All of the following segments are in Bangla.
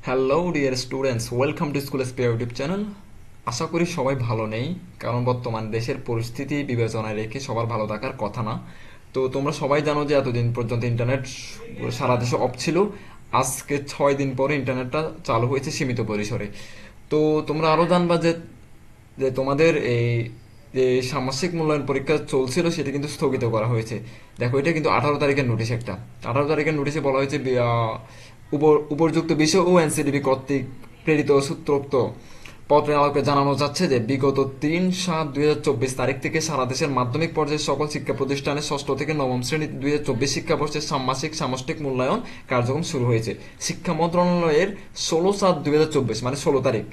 Hello dear students, welcome to school spare YouTube channel. আশা করি সবাই ভালো নেই, কারণ বর্তমান দেশের পরিস্থিতি বিবেচনায় রেখে সবার ভালো থাকার কথা না। তো তোমরা সবাই জানো যে এতদিন পর্যন্ত ইন্টারনেট সারা দেশে অফ ছিল। আজকে 6 দিন পরে ইন্টারনেটটা চালু হয়েছে সীমিত পরিসরে। তো তোমরা আরও জানবা যে যে তোমাদের এই যে ষান্মাসিক মূল্যায়ন পরীক্ষা চলছিল সেটা কিন্তু স্থগিত করা হয়েছে। দেখো, এটা কিন্তু 18 তারিখের নোটিশ। একটা 18 তারিখের নোটিশে বলা হয়েছে উপর্যুক্ত বিষয় ও এনসিডিবি কর্তৃক প্রেরিত সূত্রোক্ত পত্রের আলোকে জানানো যাচ্ছে যে বিগত 3/7/2024 তারিখ থেকে সারা দেশের মাধ্যমিক পর্যায়ের সকল শিক্ষা প্রতিষ্ঠানে ষষ্ঠ থেকে নবম শ্রেণী 2024 শিক্ষাবর্ষের ষান্মাসিক সামষ্টিক মূল্যায়ন কার্যক্রম শুরু হয়েছে। শিক্ষা মন্ত্রণালয়ের 16/7/2024 মানে 16 তারিখ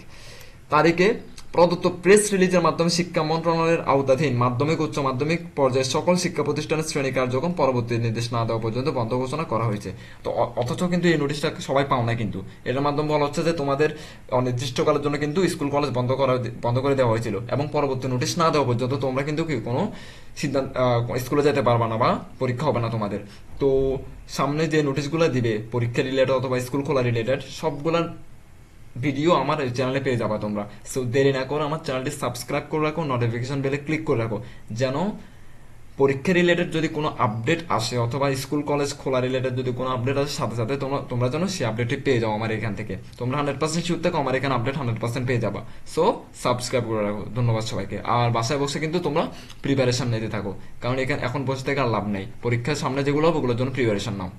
তারিখে প্রদত্ত প্রেস রিলিজের মাধ্যমে শিক্ষা মন্ত্রণালয়ের আওতাধীন মাধ্যমিক উচ্চ মাধ্যমিক পর্যায়ের সকল শিক্ষা প্রতিষ্ঠানের শ্রেণী কার্যক্রম পরবর্তী নির্দেশ না দেওয়া পর্যন্ত বন্ধ ঘোষণা করা হয়েছে। তো অথচ কিন্তু এই নোটিশটা সবাই পাও না। কিন্তু এটার মাধ্যমে বলা হচ্ছে যে তোমাদের অনির্দিষ্টকালের জন্য কিন্তু স্কুল কলেজ বন্ধ করে দেওয়া হয়েছিল, এবং পরবর্তী নোটিশ না দেওয়া পর্যন্ত তোমরা কিন্তু কি কোনো সিদ্ধান্ত স্কুলে যেতে পারবা না বা পরীক্ষা হবে না তোমাদের। তো সামনে যে নোটিশগুলো দিবে পরীক্ষা রিলেটেড অথবা স্কুল খোলা রিলেটেড, সবগুলার ভিডিও আমার চ্যানেলে পেয়ে যাবা তোমরা। সো দেরি না করো, আমার চ্যানেলটি সাবস্ক্রাইব করে রাখো, নোটিফিকেশন বেলে ক্লিক করে রাখো, যেন পরীক্ষা রিলেটেড যদি কোনো আপডেট আসে অথবা স্কুল কলেজ খোলা রিলেটেড যদি কোনো আপডেট আসে, সাথে সাথে তোমরা যেন সেই আপডেটটি পেয়ে যাও আমার এখান থেকে। তোমরা 100% শিওর থাকো আমার এখানে আপডেট 100% পেয়ে যাবা। সো সাবস্ক্রাইব করে রাখো। ধন্যবাদ সবাইকে। আর বাসায় বসে কিন্তু তোমরা প্রিপারেশন নিতে থাকো, কারণ এখানে এখন বসে থেকে আর লাভ নেই। পরীক্ষার সামনে যেগুলো হবে ওগুলোর জন্য প্রিপারেশন নাও।